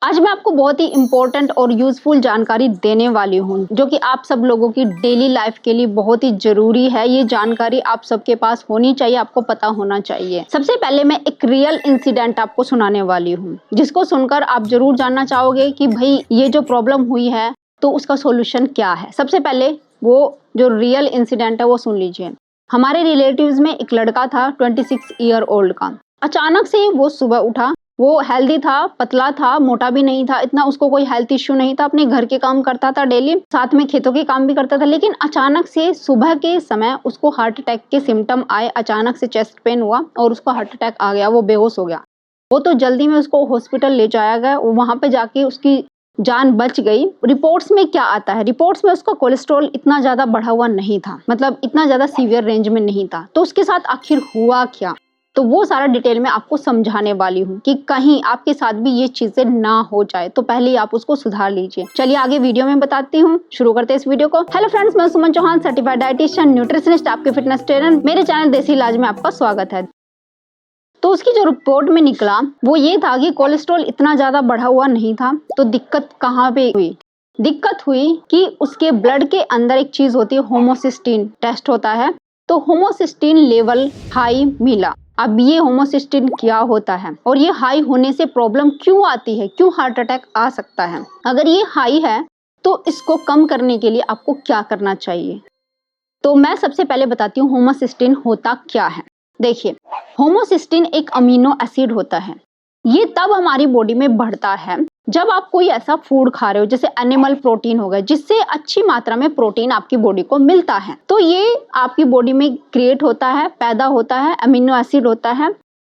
आज मैं आपको बहुत ही इम्पोर्टेंट और यूजफुल जानकारी देने वाली हूँ जो कि आप सब लोगों की डेली लाइफ के लिए बहुत ही जरूरी है। ये जानकारी आप सबके पास होनी चाहिए, आपको पता होना चाहिए। सबसे पहले मैं एक रियल इंसिडेंट आपको सुनाने वाली हूँ जिसको सुनकर आप जरूर जानना चाहोगे कि भाई ये जो प्रॉब्लम हुई है तो उसका सोल्यूशन क्या है। सबसे पहले वो जो रियल इंसिडेंट है वो सुन लीजिए। हमारे रिलेटिव्स में एक लड़का था 26 ईयर ओल्ड का। अचानक से वो सुबह उठा, वो हेल्दी था, पतला था, मोटा भी नहीं था, इतना उसको कोई हेल्थ इश्यू नहीं था, अपने घर के काम करता था डेली, साथ में खेतों के काम भी करता था। लेकिन अचानक से सुबह के समय उसको हार्ट अटैक के सिम्टम आए, अचानक से चेस्ट पेन हुआ और उसको हार्ट अटैक आ गया, वो बेहोश हो गया। वो तो जल्दी में उसको हॉस्पिटल ले जाया गया, वहां पे जाके उसकी जान बच गई। रिपोर्ट्स में क्या आता है, रिपोर्ट्स में उसका कोलेस्ट्रॉल इतना ज्यादा बढ़ा हुआ नहीं था, मतलब इतना ज्यादा सीवियर रेंज में नहीं था। तो उसके साथ आखिर हुआ क्या, तो वो सारा डिटेल में आपको समझाने वाली हूँ कि कहीं आपके साथ भी ये चीजें ना हो जाए, तो पहले ही आप उसको सुधार लीजिए। चलिए आगे वीडियो में बताती हूँ, शुरू करते हैं इस वीडियो को। हेलो फ्रेंड्स, मैं सुमन चौहान, सर्टिफाइड डाइटिशियन, न्यूट्रिशनिस्ट, आपके फिटनेस ट्रेनर। मेरे चैनल देसी इलाज में आपका स्वागत है। तो उसकी जो रिपोर्ट में निकला वो ये था कि कोलेस्ट्रॉल इतना ज्यादा बढ़ा हुआ नहीं था। तो दिक्कत कहाँ पे हुई? दिक्कत हुई कि उसके ब्लड के अंदर एक चीज होती है, होमोसिस्टीन टेस्ट होता है। तो होमोसिस्टीन लेवल हाई मिला। अब ये होमोसिस्टीन क्या होता है और ये हाई होने से प्रॉब्लम क्यों आती है, क्यों हार्ट अटैक आ सकता है? अगर ये हाई है तो इसको कम करने के लिए आपको क्या करना चाहिए? तो मैं सबसे पहले बताती हूँ होमोसिस्टीन होता क्या है। देखिए, होमोसिस्टीन एक अमीनो एसिड होता है। ये तब हमारी बॉडी में बढ़ता है जब आप कोई ऐसा फूड खा रहे हो जैसे एनिमल प्रोटीन हो गया, जिससे अच्छी मात्रा में प्रोटीन आपकी बॉडी को मिलता है। तो ये आपकी बॉडी में क्रिएट होता है, पैदा होता है, अमीनो एसिड होता है।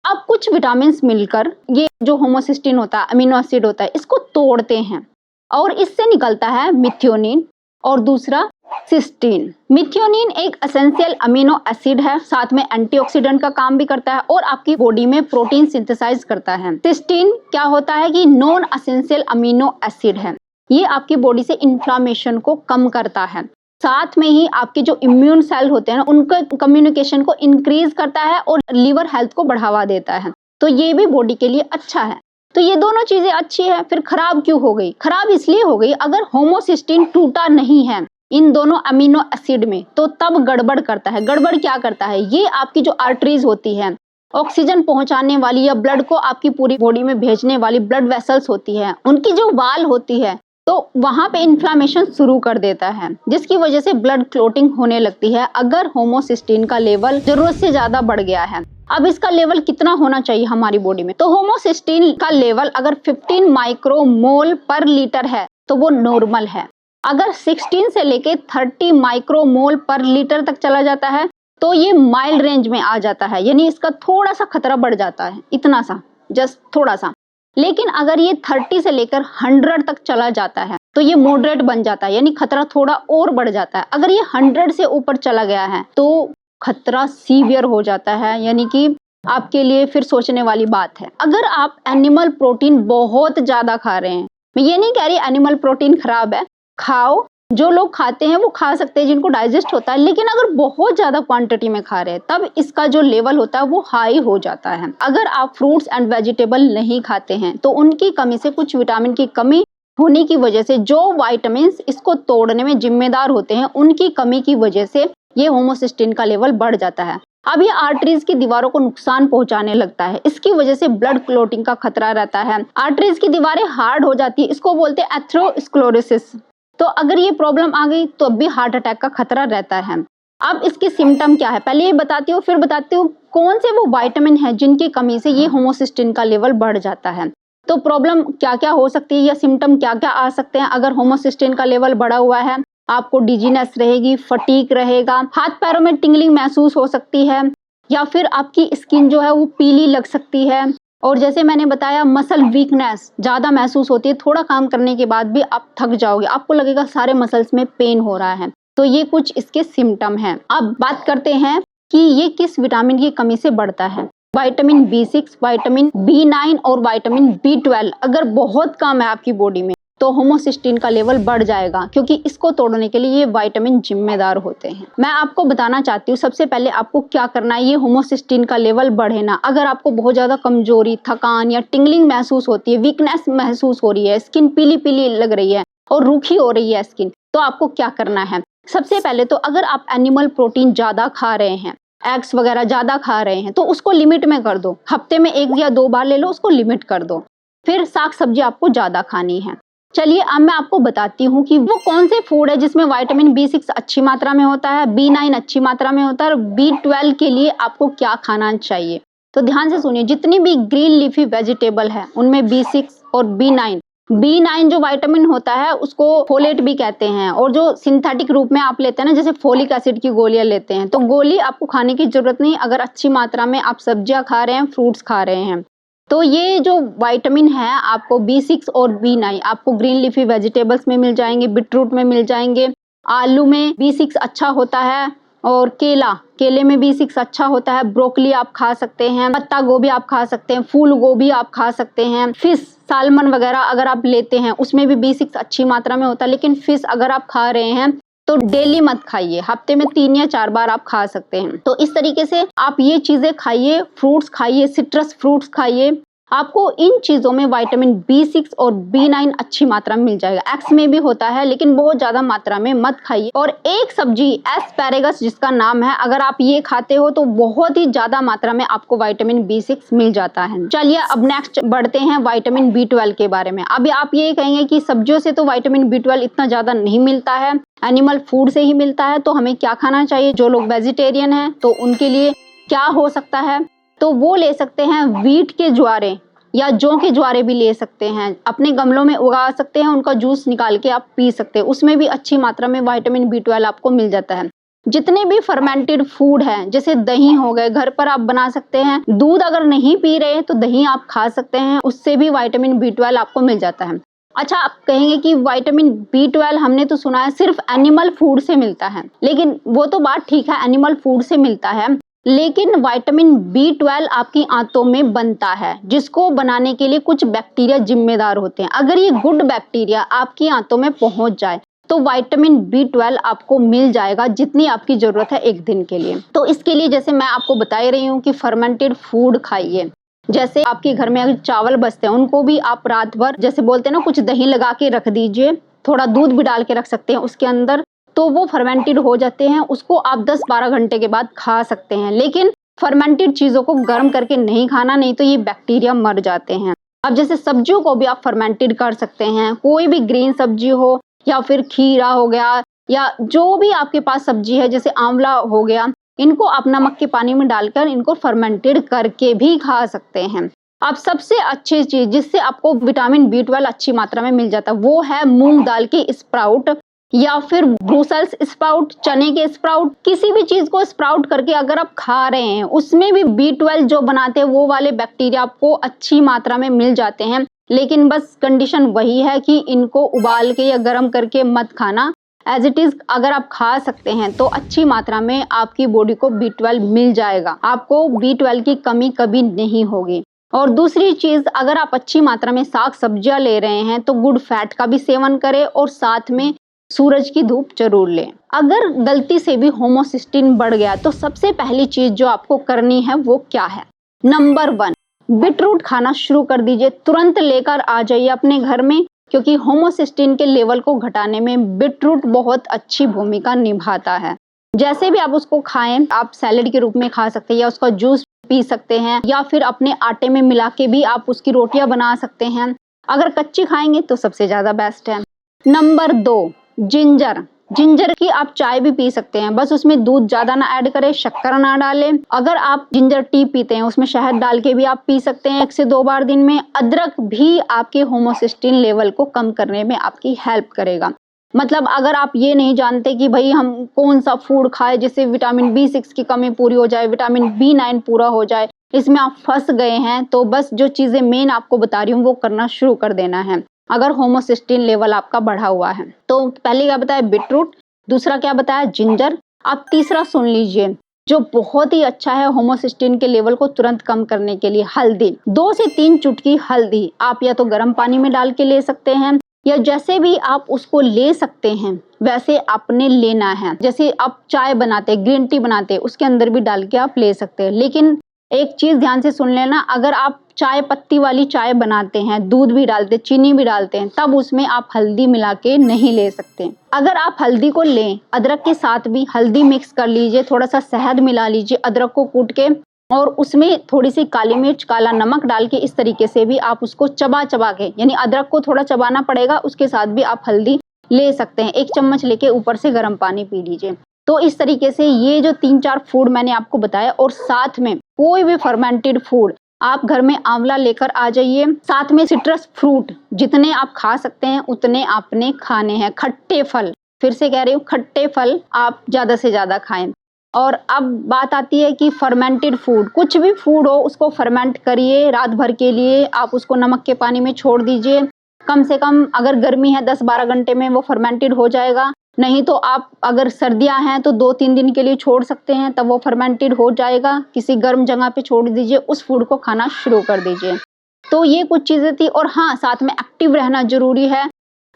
अब कुछ विटामिन मिलकर ये जो होमोसिस्टीन होता है, अमीनो एसिड होता है, इसको तोड़ते हैं और इससे निकलता है मिथ्योनिन और दूसरा सिस्टीन। मिथ्योनिन एक एसेंशियल अमीनो एसिड है, साथ में एंटीऑक्सीडेंट का काम भी करता है और आपकी बॉडी में प्रोटीन सिंथेसाइज करता है। सिस्टीन क्या होता है कि नॉन एसेंशियल अमीनो एसिड है। ये आपकी बॉडी से इन्फ्लामेशन को कम करता है, साथ में ही आपके जो इम्यून सेल होते हैं उनका कम्युनिकेशन को इंक्रीज करता है और लिवर हेल्थ को बढ़ावा देता है। तो ये भी बॉडी के लिए अच्छा है। तो ये दोनों चीजें अच्छी है, फिर खराब क्यों हो गई? खराब इसलिए हो गई, अगर होमोसिस्टीन टूटा नहीं है इन दोनों अमीनो एसिड में तो तब गड़बड़ करता है। गड़बड़ क्या करता है? ये आपकी जो आर्टरीज होती है, ऑक्सीजन पहुंचाने वाली या ब्लड को आपकी पूरी बॉडी में भेजने वाली ब्लड वेसल्स होती है, उनकी जो वाल होती है, तो वहां पे इन्फ्लामेशन शुरू कर देता है, जिसकी वजह से ब्लड क्लोटिंग होने लगती है अगर होमोसिस्टीन का लेवल जरूरत से ज्यादा बढ़ गया है। अब इसका लेवल कितना होना चाहिए हमारी बॉडी में? तो होमोसिस्टीन का लेवल अगर 15 माइक्रोमोल पर लीटर है तो वो नॉर्मल है। अगर 16 से लेके 30 माइक्रोमोल पर लीटर तक चला जाता है तो ये माइल्ड रेंज में आ जाता है, यानी इसका थोड़ा सा खतरा बढ़ जाता है, इतना सा, जस्ट थोड़ा सा। लेकिन अगर ये 30 से लेकर 100 तक चला जाता है तो ये मॉडरेट बन जाता है, यानी खतरा थोड़ा और बढ़ जाता है। अगर ये 100 से ऊपर चला गया है तो खतरा सीवियर हो जाता है, यानी कि आपके लिए फिर सोचने वाली बात है। अगर आप एनिमल प्रोटीन बहुत ज्यादा खा रहे हैं, मैं ये नहीं कह रही एनिमल प्रोटीन खराब है, खाओ, जो लोग खाते हैं वो खा सकते हैं, जिनको डाइजेस्ट होता है। लेकिन अगर बहुत ज्यादा क्वांटिटी में खा रहे हैं तब इसका जो लेवल होता है वो हाई हो जाता है। अगर आप फ्रूट्स एंड वेजिटेबल नहीं खाते हैं तो उनकी कमी से, कुछ विटामिन की कमी होने की वजह से, जो वाइटामिन इसको तोड़ने में जिम्मेदार होते हैं, उनकी कमी की वजह से ये होमोसिस्टीन का लेवल बढ़ जाता है। अब ये आर्टरीज की दीवारों को नुकसान पहुंचाने लगता है, इसकी वजह से ब्लड क्लोटिंग का खतरा रहता है। आर्टरीज की दीवारें हार्ड हो जाती है, इसको बोलते हैं एथेरोस्क्लेरोसिस। तो अगर ये प्रॉब्लम आ गई तो अब भी हार्ट अटैक का खतरा रहता है। अब इसके सिम्टम क्या है पहले ये बताती हूँ, फिर बताती हूँ कौन से वो विटामिन है जिनकी कमी से ये होमोसिस्टीन का लेवल बढ़ जाता है। तो प्रॉब्लम क्या क्या हो सकती है या सिम्टम क्या क्या आ सकते हैं अगर होमोसिस्टीन का लेवल बढ़ा हुआ है? आपको डिजीनेस रहेगी, फटीक रहेगा, हाथ पैरों में टिंगलिंग महसूस हो सकती है, या फिर आपकी स्किन जो है वो पीली लग सकती है, और जैसे मैंने बताया मसल वीकनेस ज्यादा महसूस होती है। थोड़ा काम करने के बाद भी आप थक जाओगे, आपको लगेगा सारे मसल्स में पेन हो रहा है। तो ये कुछ इसके सिम्टम हैं। अब बात करते हैं कि ये किस विटामिन की कमी से बढ़ता है। विटामिन B6, विटामिन B9 और विटामिन B12 अगर बहुत कम है आपकी बॉडी में तो होमोसिस्टीन का लेवल बढ़ जाएगा, क्योंकि इसको तोड़ने के लिए ये विटामिन जिम्मेदार होते हैं। मैं आपको बताना चाहती हूँ सबसे पहले आपको क्या करना है ये होमोसिस्टीन का लेवल बढ़े ना। अगर आपको बहुत ज्यादा कमजोरी, थकान या टिंगलिंग महसूस होती है, वीकनेस महसूस हो रही है, स्किन पीली पीली लग रही है और रूखी हो रही है स्किन, तो आपको क्या करना है। सबसे पहले तो अगर आप एनिमल प्रोटीन ज्यादा खा रहे हैं, एग्स वगैरह ज्यादा खा रहे हैं, तो उसको लिमिट में कर दो। हफ्ते में 1 या 2 बार ले लो, उसको लिमिट कर दो। फिर साग सब्जी आपको ज्यादा खानी है। चलिए अब मैं आपको बताती हूँ कि वो कौन से फूड है जिसमें विटामिन B6 अच्छी मात्रा में होता है, B9 अच्छी मात्रा में होता है और B12 के लिए आपको क्या खाना चाहिए। तो ध्यान से सुनिए, जितनी भी ग्रीन लीफी वेजिटेबल है उनमें B6 और B9 जो विटामिन होता है उसको फोलेट भी कहते हैं, और जो सिंथेटिक रूप में आप लेते हैं ना, जैसे फोलिक एसिड की गोलियां लेते हैं, तो गोली आपको खाने की जरूरत नहीं अगर अच्छी मात्रा में आप सब्जियां खा रहे हैं, फ्रूट्स खा रहे हैं। तो ये जो विटामिन है आपको B6 और B9 आपको ग्रीन लीफी वेजिटेबल्स में मिल जाएंगे, बीटरूट में मिल जाएंगे, आलू में B6 अच्छा होता है, और केले में B6 अच्छा होता है, ब्रोकली आप खा सकते हैं, पत्ता गोभी आप खा सकते हैं, फूल गोभी आप खा सकते हैं, फिश सालमन वगैरह अगर आप लेते हैं उसमें भी B6 अच्छी मात्रा में होता है। लेकिन फिश अगर आप खा रहे हैं तो डेली मत खाइए, हफ्ते में 3 या 4 बार आप खा सकते हैं। तो इस तरीके से आप ये चीजें खाइए, फ्रूट्स खाइए, सिट्रस फ्रूट्स खाइए, आपको इन चीजों में विटामिन B6 और B9 अच्छी मात्रा में मिल जाएगा। एक्स में भी होता है लेकिन बहुत ज्यादा मात्रा में मत खाइए। और एक सब्जी एस्पैरेगस जिसका नाम है, अगर आप ये खाते हो तो बहुत ही ज्यादा मात्रा में आपको विटामिन B6 मिल जाता है। चलिए अब नेक्स्ट बढ़ते हैं विटामिन B12 के बारे में। अभी आप ये कहेंगे कि सब्जियों से तो विटामिन B12 इतना ज्यादा नहीं मिलता है, एनिमल फूड से ही मिलता है, तो हमें क्या खाना चाहिए। जो लोग वेजिटेरियन हैं तो उनके लिए क्या हो सकता है, तो वो ले सकते हैं वीट के ज्वारे या जौ के ज्वारे भी ले सकते हैं, अपने गमलों में उगा सकते हैं, उनका जूस निकाल के आप पी सकते हैं, उसमें भी अच्छी मात्रा में विटामिन B12 आपको मिल जाता है। जितने भी फर्मेंटेड फूड हैं, जैसे दही हो गए, घर पर आप बना सकते हैं, दूध अगर नहीं पी रहे तो दही आप खा सकते हैं, उससे भी विटामिन B12 आपको मिल जाता है। अच्छा, आप कहेंगे कि विटामिन B12 हमने तो सुना है सिर्फ एनिमल फूड से मिलता है, लेकिन वो तो बात ठीक है, एनिमल फूड से मिलता है, लेकिन विटामिन B12 आपकी आंतों में बनता है, जिसको बनाने के लिए कुछ बैक्टीरिया जिम्मेदार होते हैं। अगर ये गुड बैक्टीरिया आपकी आंतों में पहुंच जाए तो विटामिन B12 आपको मिल जाएगा, जितनी आपकी जरूरत है एक दिन के लिए। तो इसके लिए जैसे मैं आपको बता ही रही हूँ कि फर्मेंटेड फूड खाइए। जैसे आपके घर में अगर चावल बचते हैं उनको भी आप रात भर, जैसे बोलते हैं ना, कुछ दही लगा के रख दीजिए, थोड़ा दूध भी डाल के रख सकते हैं उसके अंदर, तो वो फर्मेंटेड हो जाते हैं, उसको आप 10-12 घंटे के बाद खा सकते हैं। लेकिन फर्मेंटेड चीजों को गर्म करके नहीं खाना, नहीं तो ये बैक्टीरिया मर जाते हैं। अब जैसे सब्जियों को भी आप फर्मेंटेड कर सकते हैं, कोई भी ग्रीन सब्जी हो या फिर खीरा हो गया या जो भी आपके पास सब्जी है, जैसे आंवला हो गया, इनको आप नमक के पानी में डालकर इनको फर्मेंटेड करके भी खा सकते हैं। अब सबसे अच्छी चीज जिससे आपको विटामिन B12 अच्छी मात्रा में मिल जाता है वो है मूंग दाल की स्प्राउट या फिर ब्रूसेल्स स्प्राउट, चने के स्प्राउट। किसी भी चीज को स्प्राउट करके अगर आप खा रहे हैं उसमें भी B12 जो बनाते हैं वो वाले बैक्टीरिया आपको अच्छी मात्रा में मिल जाते हैं। लेकिन बस कंडीशन वही है कि इनको उबाल के या गर्म करके मत खाना, एज इट इज अगर आप खा सकते हैं तो अच्छी मात्रा में आपकी बॉडी को B12 मिल जाएगा, आपको B12 की कमी कभी नहीं होगी। और दूसरी चीज, अगर आप अच्छी मात्रा में साग सब्जियां ले रहे हैं तो गुड फैट का भी सेवन करें और साथ में सूरज की धूप जरूर लें। अगर गलती से भी होमोसिस्टीन बढ़ गया तो सबसे पहली चीज जो आपको करनी है वो क्या है। नंबर 1, बीटरूट खाना शुरू कर दीजिए, तुरंत लेकर आ जाइए अपने घर में, क्योंकि होमोसिस्टीन के लेवल को घटाने में बीटरूट बहुत अच्छी भूमिका निभाता है। जैसे भी आप उसको खाएं, आप सैलेड के रूप में खा सकते हैं या उसका जूस पी सकते हैं या फिर अपने आटे में मिला के भी आप उसकी रोटियां बना सकते हैं। अगर कच्ची खाएंगे तो सबसे ज्यादा बेस्ट है। नंबर 2, जिंजर की आप चाय भी पी सकते हैं, बस उसमें दूध ज्यादा ना ऐड करें, शक्कर ना डालें। अगर आप जिंजर टी पीते हैं उसमें शहद डाल के भी आप पी सकते हैं 1 से 2 बार दिन में। अदरक भी आपके होमोसिस्टीन लेवल को कम करने में आपकी हेल्प करेगा। मतलब अगर आप ये नहीं जानते कि भाई हम कौन सा फूड खाए जिससे विटामिन B6 की कमी पूरी हो जाए, विटामिन B9 पूरा हो जाए, इसमें आप फंस गए हैं, तो बस जो चीजें मेन आपको बता रही हूँ वो करना शुरू कर देना है अगर होमोसिस्टीन लेवल आपका बढ़ा हुआ है। तो पहले क्या बताया, बीटरूट, दूसरा क्या बताया, जिंजर। आप तीसरा सुन लीजिए जो बहुत ही अच्छा है होमोसिस्टीन के लेवल को तुरंत कम करने के लिए, हल्दी। 2 से 3 चुटकी हल्दी आप या तो गर्म पानी में डाल के ले सकते हैं या जैसे भी आप उसको ले सकते हैं वैसे आपने लेना है। जैसे आप चाय बनाते, ग्रीन टी बनाते, उसके अंदर भी डाल के आप ले सकते हैं। लेकिन एक चीज ध्यान से सुन लेना, अगर आप चाय पत्ती वाली चाय बनाते हैं, दूध भी डालते, चीनी भी डालते हैं, तब उसमें आप हल्दी मिला के नहीं ले सकते। अगर आप हल्दी को लें, अदरक के साथ भी हल्दी मिक्स कर लीजिए, थोड़ा सा शहद मिला लीजिए, अदरक को कूट के, और उसमें थोड़ी सी काली मिर्च, काला नमक डाल के इस तरीके से भी आप उसको चबा चबा के, यानी अदरक को थोड़ा चबाना पड़ेगा, उसके साथ भी आप हल्दी ले सकते हैं। 1 चम्मच लेके ऊपर से गर्म पानी पी लीजिए। तो इस तरीके से ये जो 3-4 फूड मैंने आपको बताया, और साथ में कोई भी फर्मेंटेड फूड आप घर में आंवला लेकर आ जाइए, साथ में सिट्रस फ्रूट जितने आप खा सकते हैं उतने आपने खाने हैं। खट्टे फल, फिर से कह रही हूँ, खट्टे फल आप ज्यादा से ज्यादा खाएं। और अब बात आती है कि फर्मेंटेड फूड, कुछ भी फूड हो उसको फर्मेंट करिए रात भर के लिए, आप उसको नमक के पानी में छोड़ दीजिए। कम से कम अगर गर्मी है 10-12 घंटे में वो फर्मेंटेड हो जाएगा। नहीं तो आप अगर सर्दियां हैं तो 2-3 दिन के लिए छोड़ सकते हैं, तब वो फर्मेंटेड हो जाएगा। किसी गर्म जगह पे छोड़ दीजिए, उस फूड को खाना शुरू कर दीजिए। तो ये कुछ चीजें थी। और हाँ, साथ में एक्टिव रहना जरूरी है।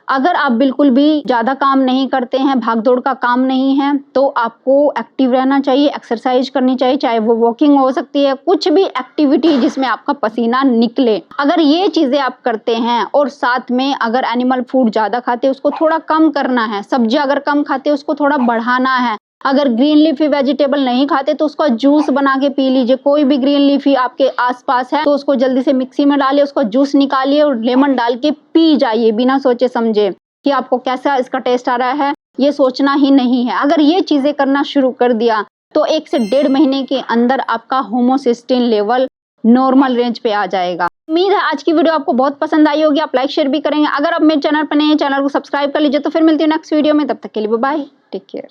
अगर आप बिल्कुल भी ज्यादा काम नहीं करते हैं, भाग दौड़ का काम नहीं है, तो आपको एक्टिव रहना चाहिए, एक्सरसाइज करनी चाहिए, चाहे वो वॉकिंग हो सकती है, कुछ भी एक्टिविटी जिसमें आपका पसीना निकले। अगर ये चीजें आप करते हैं, और साथ में अगर एनिमल फूड ज्यादा खाते हैं उसको थोड़ा कम करना है, सब्जी अगर कम खाते हैं उसको थोड़ा बढ़ाना है, अगर ग्रीन लीफी वेजिटेबल नहीं खाते तो उसका जूस बना के पी लीजिए। कोई भी ग्रीन लीफी आपके आसपास है तो उसको जल्दी से मिक्सी में डालिए, उसका जूस निकालिए और लेमन डाल के पी जाइए, बिना सोचे समझे कि आपको कैसा इसका टेस्ट आ रहा है, ये सोचना ही नहीं है। अगर ये चीजें करना शुरू कर दिया तो 1 से 1.5 महीने के अंदर आपका होमोसिस्टिन लेवल नॉर्मल रेंज पे आ जाएगा। उम्मीद है आज की वीडियो आपको बहुत पसंद आई होगी, आप लाइक शेयर भी करेंगे। अगर आप मेरे चैनल पर नए हैं, चैनल को सब्सक्राइब कर लीजिए। तो फिर मिलती हूँ नेक्स्ट वीडियो में, तब तक के लिए बाय बाय, टेक केयर।